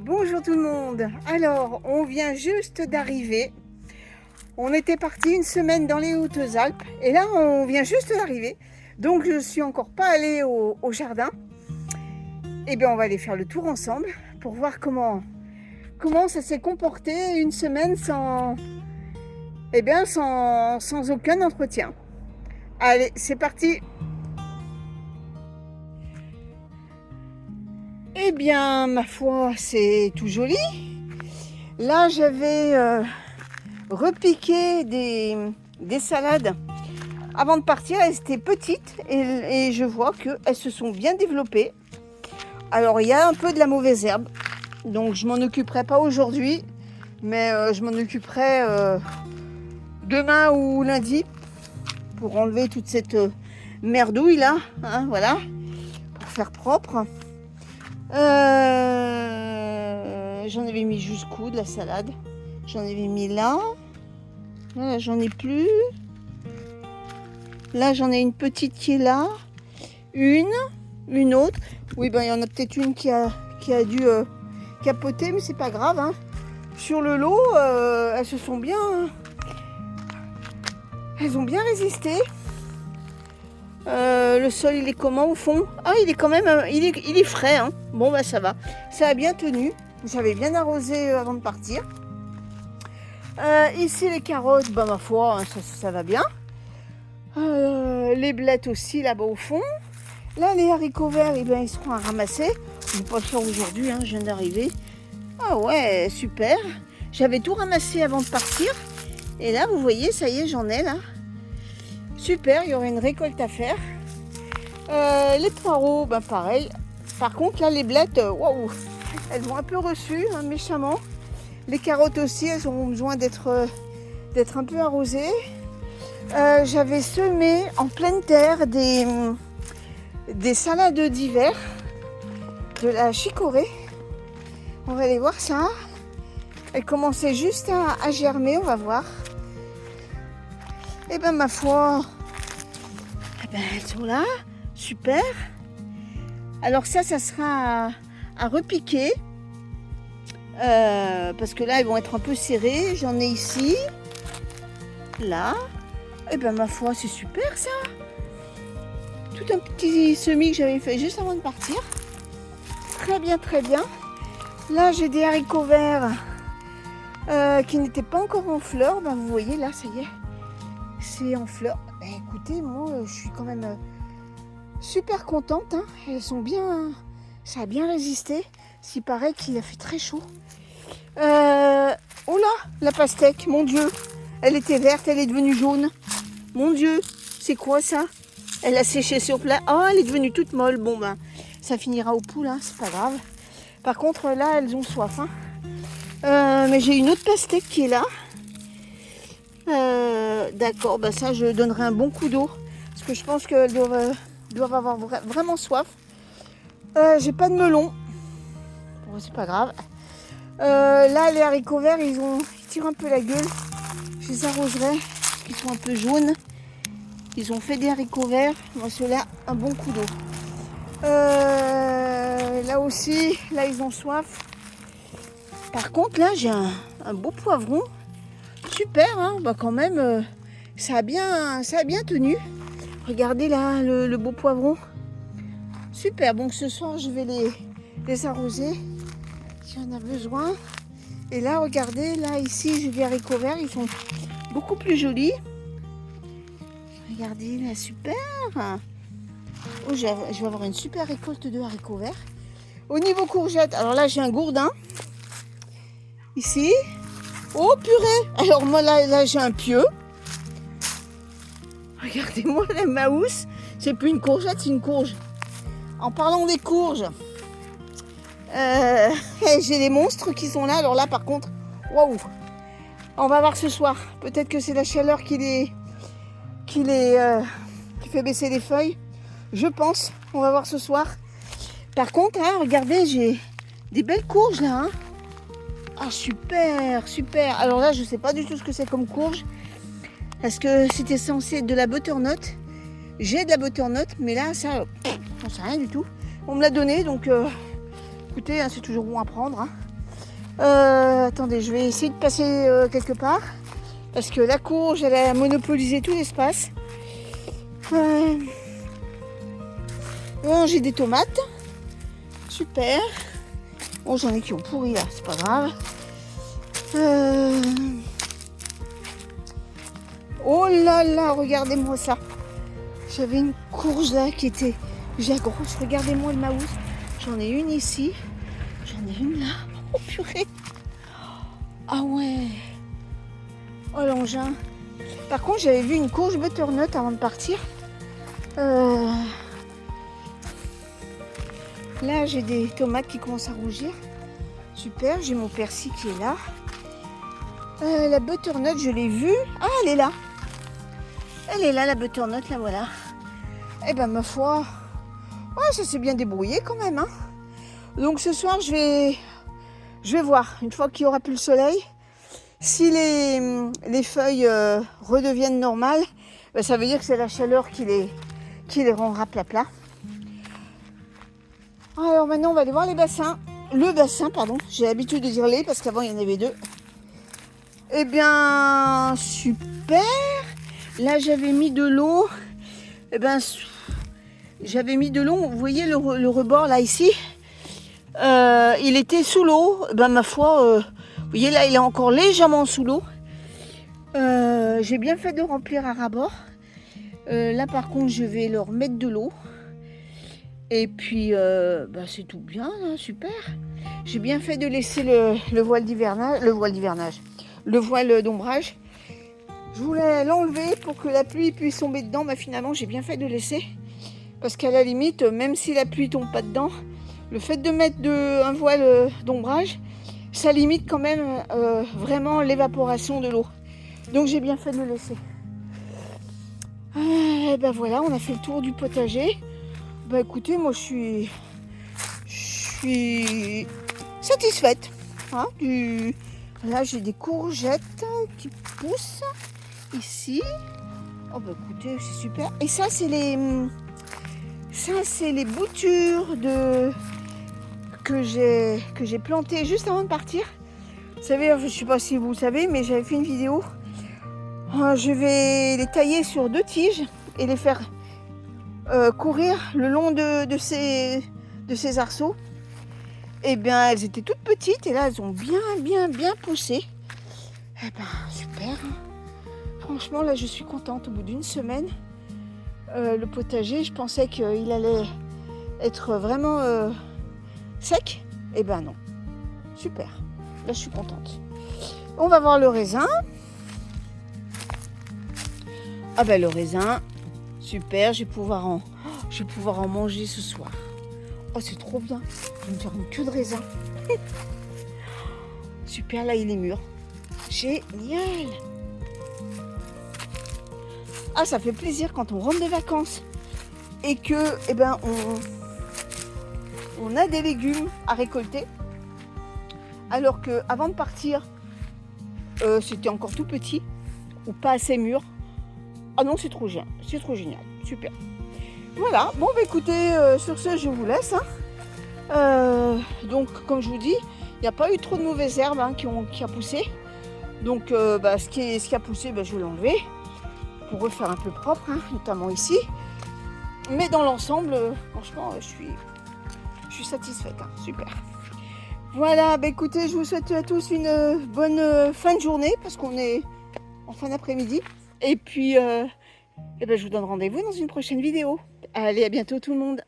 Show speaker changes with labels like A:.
A: Bonjour tout le monde. Alors, on vient juste d'arriver. On était parti une semaine dans les Hautes-Alpes et là, on vient juste d'arriver. Donc, je ne suis encore pas allée au jardin. Eh bien, on va aller faire le tour ensemble pour voir comment ça s'est comporté une semaine sans aucun entretien. Allez, c'est parti. Eh bien, ma foi, c'est tout joli. Là, j'avais repiqué des salades avant de partir. Elles étaient petites et je vois qu'elles se sont bien développées. Alors, il y a un peu de la mauvaise herbe, donc je m'en occuperai pas aujourd'hui, mais je m'en occuperai demain ou lundi pour enlever toute cette merdouille là, hein, voilà, pour faire propre. J'en avais mis jusqu'où de la salade? J'en avais mis là. Là, j'en ai plus. Là, j'en ai une petite qui est là. Une autre. Oui, ben il y en a peut-être une qui a dû capoter, mais c'est pas grave. Hein. Sur le lot, elles se sont bien. Elles ont bien résisté. Le sol, il est comment au fond? Ah, il est quand même, il est frais. Hein. Bon, bah ça va. Ça a bien tenu. J'avais bien arrosé avant de partir. Ici, les carottes, bah ma foi, ça va bien. Les blettes aussi, là-bas au fond. Là, les haricots verts, eh bien, ils seront à ramasser. Je ne vais pas le faire aujourd'hui, hein, je viens d'arriver. Ah ouais, super. J'avais tout ramassé avant de partir. Et là, vous voyez, ça y est, j'en ai là. Super, il y aurait une récolte à faire. Les poireaux, ben pareil. Par contre, là, les blettes, waouh, elles ont un peu reçu, hein, méchamment. Les carottes aussi, elles ont besoin d'être un peu arrosées. J'avais semé en pleine terre des salades d'hiver, de la chicorée. On va aller voir ça. Elles commençaient juste à germer, on va voir. Et ben ma foi, eh ben, elles sont là, super. Alors ça sera à repiquer. Parce que là, elles vont être un peu serrées. J'en ai ici, là. Et ben ma foi, c'est super ça. Tout un petit semis que j'avais fait juste avant de partir. Très bien, très bien. Là, j'ai des haricots verts qui n'étaient pas encore en fleurs. Ben, vous voyez, là, ça y est. C'est en fleurs. Ben, écoutez, moi, je suis quand même super contente. Hein. Elles sont bien... Ça a bien résisté. S'il paraît qu'il a fait très chaud. Oh là, la pastèque, mon Dieu. Elle était verte, elle est devenue jaune. Mon Dieu, c'est quoi ça? Elle a séché sur place. Oh, elle est devenue toute molle. Bon, ben, ça finira au pouls, hein, c'est pas grave. Par contre, là, elles ont soif. Hein. Mais j'ai une autre pastèque qui est là. D'accord, ben ça, je donnerai un bon coup d'eau. Parce que je pense qu'elles doivent avoir vraiment soif. J'ai pas de melon. Bon, c'est pas grave. Là, les haricots verts, ils tirent un peu la gueule. Je les arroserai. Parce qu'ils sont un peu jaunes. Ils ont fait des haricots verts. Moi, ceux-là, un bon coup d'eau. Là aussi, là, ils ont soif. Par contre, là, j'ai un beau poivron. Super, hein, bah quand même, ça a bien tenu. Regardez là, le beau poivron. Super, bon, ce soir, je vais les arroser. Si on a besoin. Et là, regardez, là, ici, j'ai des haricots verts. Ils sont beaucoup plus jolis. Regardez, là, super. Oh, je vais avoir une super récolte de haricots verts. Au niveau courgettes, alors là, j'ai un gourdin. Ici. Oh, purée. Alors, moi, là j'ai un pieu. Regardez-moi, la maousse. C'est plus une courgette, c'est une courge. En parlant des courges, j'ai des monstres qui sont là. Alors là, par contre, waouh. On va voir ce soir. Peut-être que c'est la chaleur qui fait baisser les feuilles. Je pense. On va voir ce soir. Par contre, hein, regardez, j'ai des belles courges là. Hein. Ah, super, super. Alors là, je ne sais pas du tout ce que c'est comme courge. Est-ce que c'était censé être de la butternut? J'ai de la butternut, mais là, ça, j'en sais rien du tout. On me l'a donné, donc écoutez, hein, c'est toujours bon à prendre. Hein. Attendez, je vais essayer de passer quelque part. Parce que la courge, elle a monopolisé tout l'espace. Bon, j'ai des tomates. Super. Bon, j'en ai qui ont pourri là, c'est pas grave. Oh là là, regardez-moi ça. J'avais une courge là qui était grosse. Regardez-moi le maousse. J'en ai une ici. J'en ai une là. Oh purée. Ah ouais. Oh l'engin. Par contre, j'avais vu une courge butternut avant de partir. Là, j'ai des tomates qui commencent à rougir. Super, j'ai mon persil qui est là. La butternut, je l'ai vue. Ah, elle est là. Elle est là, la butternut, là, voilà. Eh ben, ma foi, ouais, ça s'est bien débrouillé quand même. Hein. Donc, ce soir, je vais voir, une fois qu'il y aura plus le soleil, si les feuilles redeviennent normales, ben, ça veut dire que c'est la chaleur qui les rendra plat. Alors maintenant, on va aller voir les bassins. Le bassin, pardon. J'ai l'habitude de dire les parce qu'avant, il y en avait deux. Eh bien, super. Là, j'avais mis de l'eau. Eh bien, j'avais mis de l'eau. Vous voyez le rebord là, ici. Il était sous l'eau. Eh bien, ma foi, vous voyez là, il est encore légèrement sous l'eau. J'ai bien fait de remplir à ras-bord. Là, par contre, je vais leur mettre de l'eau. Et puis, c'est tout bien, hein, super. J'ai bien fait de laisser le voile d'hivernage, le voile d'ombrage. Je voulais l'enlever pour que la pluie puisse tomber dedans, mais finalement, j'ai bien fait de laisser. Parce qu'à la limite, même si la pluie tombe pas dedans, le fait de mettre un voile d'ombrage, ça limite quand même vraiment l'évaporation de l'eau. Donc, j'ai bien fait de le laisser. Et ben voilà, on a fait le tour du potager. Bah écoutez, moi je suis satisfaite. Hein, Là j'ai des courgettes qui poussent ici. Oh bah écoutez, c'est super. Et ça c'est les boutures que j'ai plantées juste avant de partir. Vous savez, je ne sais pas si vous savez, mais j'avais fait une vidéo. Je vais les tailler sur 2 tiges et les faire courir le long de ces arceaux. Et bien elles étaient toutes petites et là elles ont bien poussé. Et ben super. Franchement là je suis contente. Au bout d'une semaine, le potager, je pensais qu'il allait être vraiment sec. Et ben non. Super. Là je suis contente. On va voir le raisin. Ah ben le raisin. Super, je vais pouvoir en manger ce soir. Oh, c'est trop bien. Je vais me faire une queue de raisin. Super, là, il est mûr. Génial. Ah, ça fait plaisir quand on rentre des vacances et que, on a des légumes à récolter. Alors que avant de partir, c'était encore tout petit ou pas assez mûr. Ah non, c'est trop génial, super. Voilà, bon bah écoutez, sur ce je vous laisse. Donc comme je vous dis, il n'y a pas eu trop de mauvaises herbes qui a poussé. Donc ce qui a poussé, je vais l'enlever pour refaire un peu propre, notamment ici. Mais dans l'ensemble, franchement, je suis satisfaite, super. Voilà, écoutez, je vous souhaite à tous une bonne fin de journée parce qu'on est en fin d'après-midi. Et puis, je vous donne rendez-vous dans une prochaine vidéo. Allez, à bientôt tout le monde.